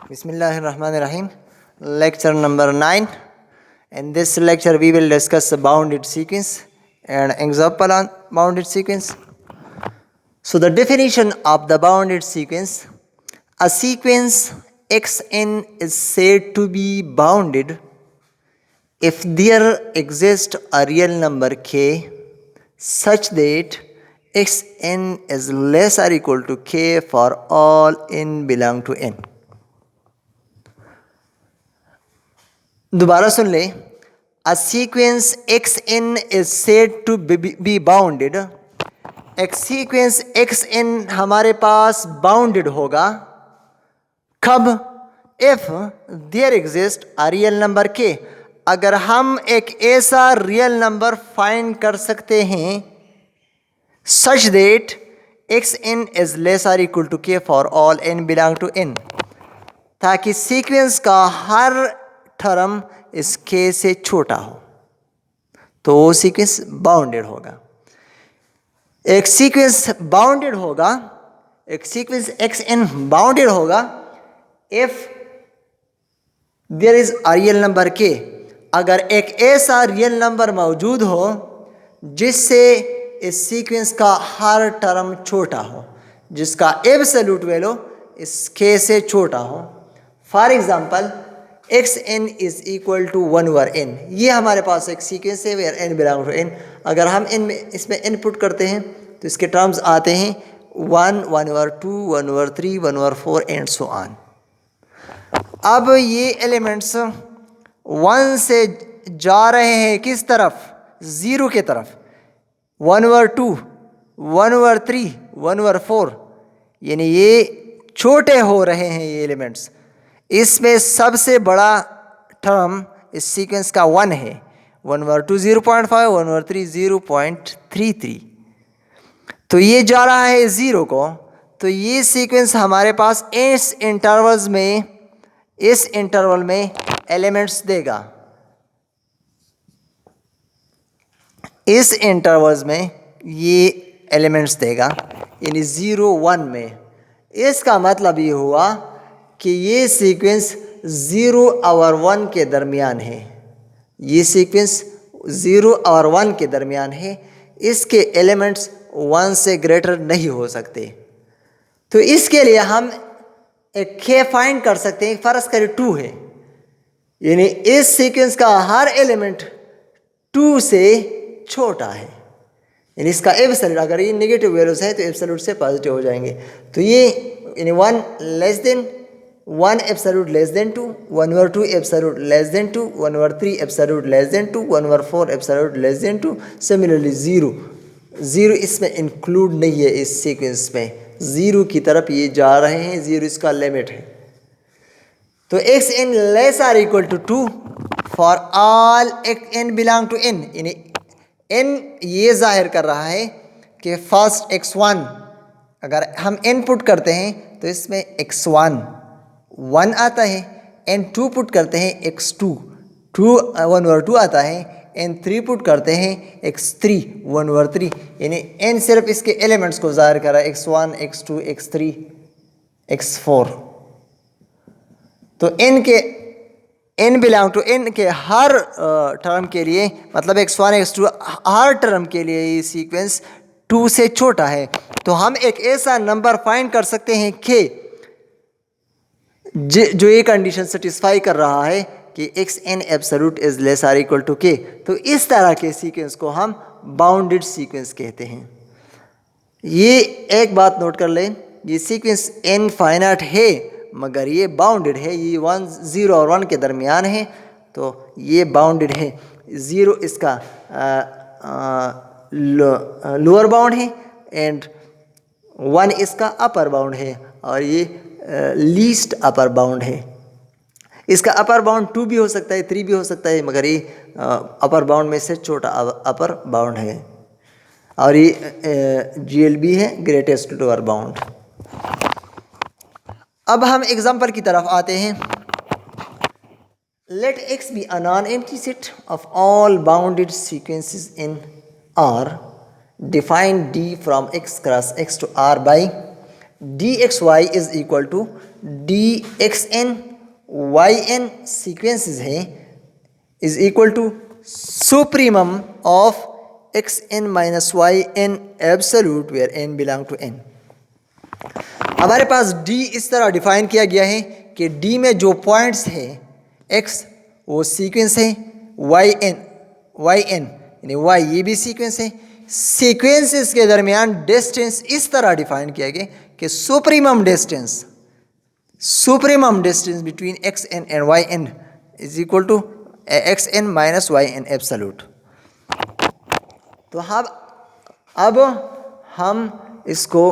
Bismillahirrahmanirrahim. Lecture number 9. In this lecture we will discuss the bounded sequence and example on bounded sequence. So the definition of the bounded sequence: a sequence xn is said to be bounded if there exists a real number k such that xn is less or equal to k for all n belong to n. दोबारा सुन ले. A sequence xn is said to be bounded. एक sequence xn हमारे पास bounded होगा कब? If there exist a real number k. अगर हम एक ऐसा रियल नंबर फाइंड कर सकते हैं such that xn is less और equal to k for all n belong to n, ताकि सीक्वेंस का हर टर्म इस k से छोटा हो, तो वो सीक्वेंस बाउंडेड होगा. एक सीक्वेंस बाउंडेड होगा, एक सीक्वेंस xn बाउंडेड होगा if there is a real number k. अगर एक ऐसा रियल नंबर मौजूद हो जिससे इस सीक्वेंस का हर टर्म छोटा हो, जिसका एब्सोल्यूट वैल्यू इस k से छोटा हो. For example xn is equal to 1/n. ये हमारे पास एक सीक्वेंस है where n belong to n. अगर हम इसमें इनपुट करते हैं तो इसके टर्म्स आते हैं 1, 1/2, 1/3, 1/4 एंड सो ऑन. अब ये एलिमेंट्स 1 से जा रहे हैं किस तरफ? 0 के तरफ. 1/2, 1/3, 1/4, यानी ये छोटे हो रहे हैं ये एलिमेंट्स. इसमें सबसे बड़ा टर्म इस सीक्वेंस का 1 है. 1/2 0.5, 1/3 0.33. तो ये जा रहा है 0 को. तो ये सीक्वेंस हमारे पास इस इंटरवल में एलिमेंट्स देगा. इस इंटरवल्स में ये एलिमेंट्स देगा, यानी 0, 1 में. इसका मतलब ये हुआ कि ये सीक्वेंस 0 और 1 के दरमियान है. ये सीक्वेंस 0 और 1 के दरमियान है. इसके एलिमेंट्स 1 से ग्रेटर नहीं हो सकते. तो इसके लिए हम एक k फाइंड कर सकते हैं. फर्ज करें 2 है, यानी इस सीक्वेंस का हर एलिमेंट 2 से छोटा है. यानी इसका एब्सोल्यूट, अगर ये नेगेटिव वैल्यूज है तो एब्सोल्यूट से पॉजिटिव हो जाएंगे. तो ये यानी 1 less than 1 absolute less than 2, 1/2 absolute less than 2, 1/3 absolute less than 2, 1/4 absolute less than 2. Similarly 0 इसमें इंक्लूड नहीं है. इस सीक्वेंस में 0 की तरफ ये जा रहे हैं. 0 इसका लिमिट है. तो xn less or equal to 2 for all n belong to n. यानी n ये जाहिर कर रहा है कि फर्स्ट x1 अगर हम n पुट करते हैं तो इसमें x1 1 आता है. n2 पुट करते हैं x2 1/2 आता है. n3 पुट करते हैं x3 1/3. यानी n सिर्फ इसके एलिमेंट्स को जाहिर कर रहा है, x1, x2, x3, x4. तो n बिलोंग टू n के हर टर्म के लिए, मतलब x1, x2 हर टर्म के लिए ये सीक्वेंस 2 से छोटा है. तो हम एक ऐसा नंबर फाइंड कर सकते हैं k जो ये कंडीशन सेटिस्फाई कर रहा है कि xn absolute is less or equal to k. तो इस तरह के सीक्वेंस को हम बाउंडेड सीक्वेंस कहते हैं. ये एक बात नोट कर लें, ये सीक्वेंस n फाइनाइट है मगर ये बाउंडेड है. ये 0 और 1 के दरमियान है, तो ये बाउंडेड है. 0 इसका लोअर बाउंड है एंड 1 इसका अपर बाउंड है, और ये लीस्ट अपर बाउंड है. इसका अपर बाउंड 2 भी हो सकता है, 3 भी हो सकता है, मगर ये अपर बाउंड में से छोटा अपर बाउंड है. और ये GLB है, ग्रेटेस्ट लोअर बाउंड. अब हम एग्जाम्पल की तरफ आते हैं. Let x be a non empty set of all bounded sequences in R. Define D from x cross x to R by d x Y is equal to d x n y n sequences हैं is equal to supremum of x N minus Y n absolute where n belong to n. हमारे पास D इस तरह define किया गया है कि D में जो पॉइंट्स हैं एक्स वो सीक्वेंस है, वाई एन यानी वाई ये भी सीक्वेंस है। सीक्वेंसेस के दरमियान डिस्टेंस इस तरह डिफाइन किया गया कि supremum distance between x n and y n is equal to x N minus Y n absolute. तो अब हम इसको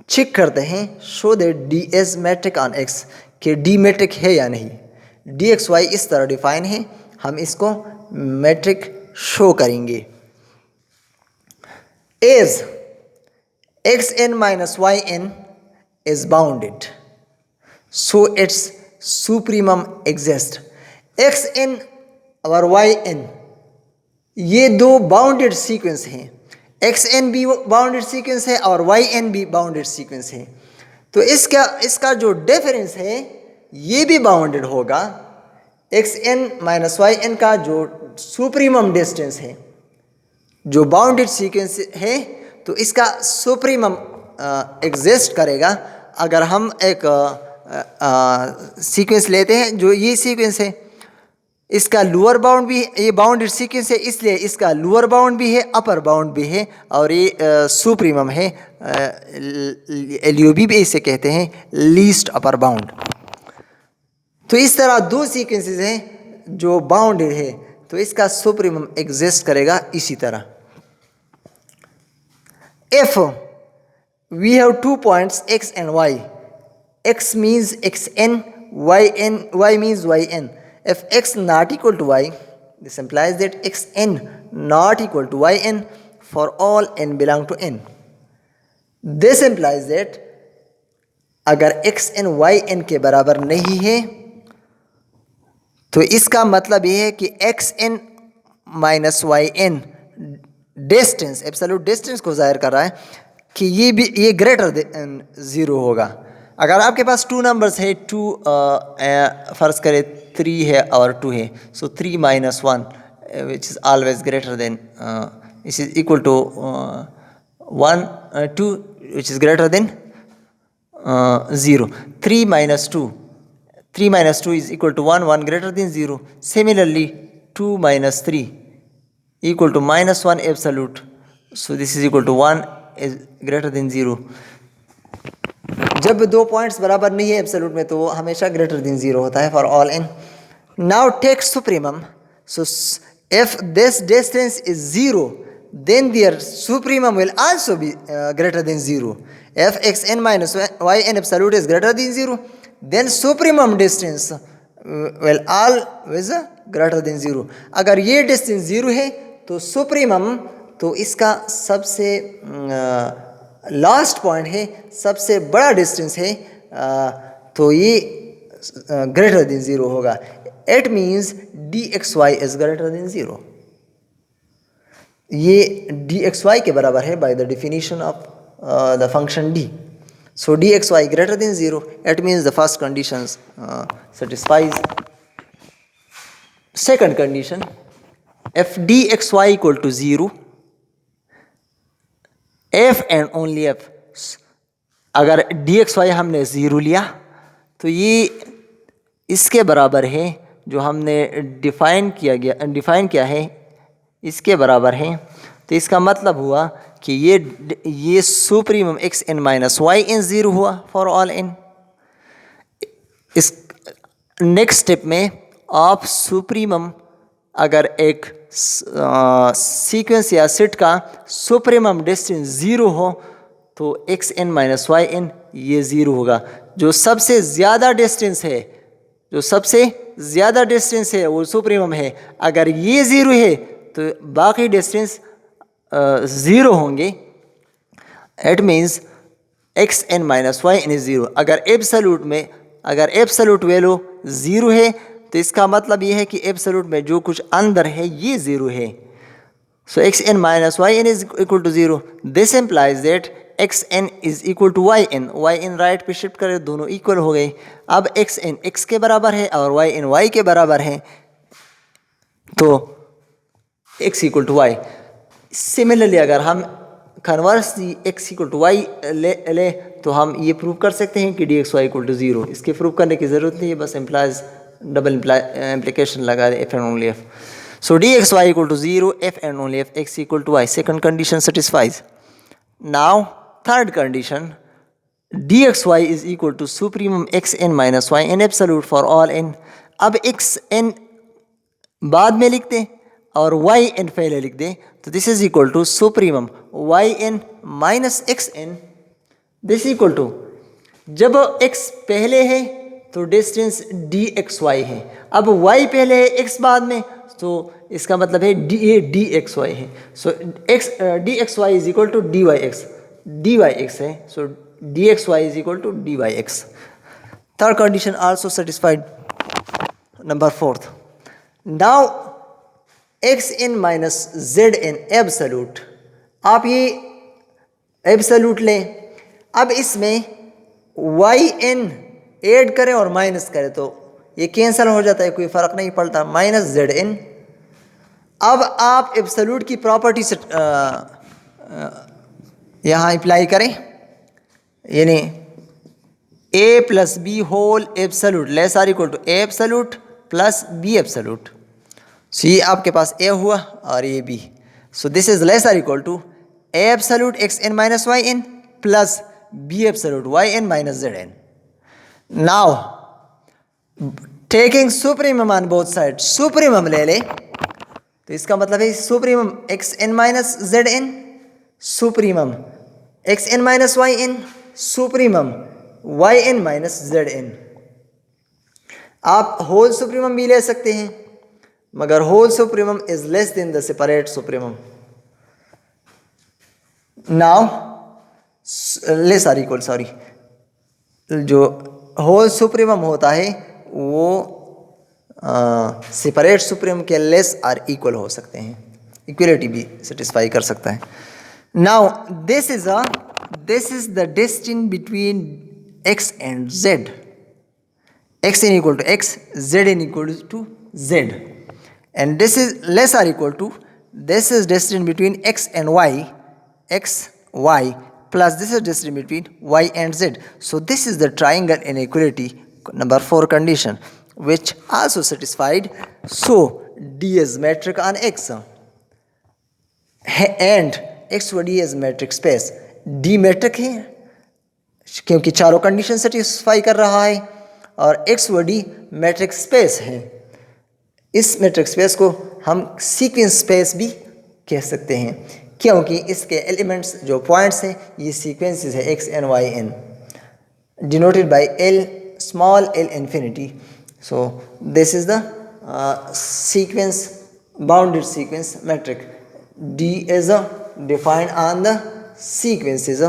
चेक करते हैं, show that d is metric on x, कि डी मैट्रिक है या नहीं। डी एक्स वाई इस तरह डिफाइन है, हम इसको मैट्रिक शो करेंगे। As x N minus Y n is bounded, so its supremum exist. X n और वाई एन ये दो बाउंडेड सीक्वेंस हैं, एक्स एन भी बाउंडेड सीक्वेंस है और वाई एन भी बाउंडेड सीक्वेंस है। तो इसका जो डिफरेंस है ये भी बाउंडेड होगा। X N minus Y n का जो सुप्रीमम डिस्टेंस है जो बाउंडेड सीक्वेंस है, तो इसका सुप्रीमम एग्जिस्ट करेगा अगर हम एक सीक्वेंस लेते हैं जो ये सीक्वेंस है। इसका लोअर बाउंड भी, ये बाउंडेड सीक्वेंस है इसलिए इसका लोअर बाउंड भी है, अपर बाउंड भी है, और ये सुप्रीमम है। एलयूबी भी इसे कहते हैं लीस्ट अपर बाउंड। तो इस तरह दो सीक्वेंसेस हैं जो बाउंडेड है, तो इसका सुप्रीमम एग्जिस्ट करेगा इसी तरह। If we have 2 points x and y, x means xn, y means yn. If x not equal to y, this implies that xn not equal to yn for all n belong to n. This implies that अगर xn yn के बराबर नहीं है तो इसका मतलब ये है कि xn minus yn distance, absolute distance को जाहिर कर रहा है कि ये ग्रेटर देन 0 होगा। अगर आपके पास 2 नंबर्स है, 2 फ़र्ज़ करें 3 है और 2 है, सो 3 minus 1 which is always greater than this is equal to 2 which is greater than 0. 3 minus 2 is equal to 1 greater than 0. Similarly 2 minus 3 equal to minus 1 absolute, so this is equal to 1 is greater than 0. जब दो points बराबर नहीं है absolute में तो वो हमेशा greater than 0 होता है for all n. Now take supremum, so if this distance is 0 then their supremum will also be greater than 0. If xn minus yn absolute is greater than 0, then supremum distance will always greater than 0. अगर ये distance 0 है तो supremum, तो इसका सबसे last point है, सबसे बड़ा डिस्टेंस है, तो ये ग्रेटर देन 0 होगा. It means d x Y is greater than 0. ये डी एक्स वाई के बराबर है by the definition of the function d. So dxy greater than 0, it means the first condition satisfies. Second condition, if dxy equal to 0, if and only if, अगर dxy हमने 0 लिया तो ये इसके बराबर है जो हमने डिफाइन किया है, इसके बराबर है. तो इसका मतलब हुआ कि ये supremum x N minus Y n 0 हुआ फॉर ऑल एन. इस नेक्स्ट स्टेप में आप सुप्रीमम, अगर एक सीक्वेंस या सेट का सुप्रीमम डिस्टेंस 0 हो तो x N minus Y n ये 0 होगा. जो सबसे ज़्यादा डिस्टेंस है वो सुप्रीमम है. अगर ये 0 है तो बाकी डिस्टेंस 0 होंगे. It means x N minus Y n is 0. अगर एब्सोल्यूट वैल्यू 0 है तो इसका मतलब ये है कि एब्सोल्यूट में जो कुछ अंदर है ये 0 है. So x N minus Y n is equal to 0. This implies that x n is equal to y n right पे शिफ्ट करें, दोनों इक्वल हो गए। अब एक्स एन एक्स के बराबर है और वाई एन वाई के बराबर है, तो x equal to y. Similarly अगर हम conversely x equal to y ले तो हम ये प्रूव कर सकते हैं कि d x y equal to zero. इसके प्रूव करने की ज़रूरत नहीं है, बस एम्प्लाइज डबल इम्प्लीकेशन लगा दे if and only if. So D x y equal to zero, if and only if x equal to y. Second condition satisfies. Now third condition, d x Y is equal to supremum x N minus Y n absolute for all n. अब x n बाद में लिख दें और y N पहले लिख दें, तो this is equal to supremum y N minus x n. This equal to, जब x पहले है तो डिस्टेंस डी एक्स वाई है, अब y पहले है x बाद में, तो इसका मतलब है डी एक्स वाई है। So X D x Y is equal to D Y X है। So D x Y is equal to D Y X. Third condition also satisfied. Number fourth, now X N minus Z N absolute. आप ये absolute लें, अब इसमें Y N add करें और minus करें तो ये कैंसिल हो जाता है, कोई फ़र्क नहीं पड़ता, माइनस जेड एन। अब आप एब्सोल्यूट की प्रॉपर्टी से यहाँ अप्लाई करें, यानी A plus B whole absolute less or equal to A absolute plus B absolute. So ये आपके पास ए हुआ और ये B. So this is less or equal to A absolute X N minus Y N plus B absolute Y N minus Z N. Now taking supremum on both side, supremum ले ले तो इसका मतलब है supremum x N minus Z N, supremum x N minus Y n, supremum y N minus Z n. आप whole supremum भी ले सकते हैं, मगर whole supremum is less than the separate supremum. Now less or equal, sorry, जो whole supremum होता है वो सेपरेट सुप्रीमम के लेस आर इक्वल हो सकते हैं, इक्वलिटी भी सेटिस्फाई कर सकता है। Now this is the distance between x and z, x n equal to x, z n equal to Z, and this is less or equal to, this is distance between x and y, x y plus this is distance between y and z. So this is the triangle inequality number 4 condition, which also satisfied. So D is metric on X and X व D is metric space. D metric है क्योंकि चारों condition satisfy कर रहा है, और X व D metric space है। इस metric space को हम sequence space भी कह सकते हैं, क्योंकि इसके एलिमेंट्स जो पॉइंट्स हैं ये सीक्वेंसेस है x n y n, denoted by l, small l infinity. So this is the sequence, bounded sequence metric. D is defined on the sequences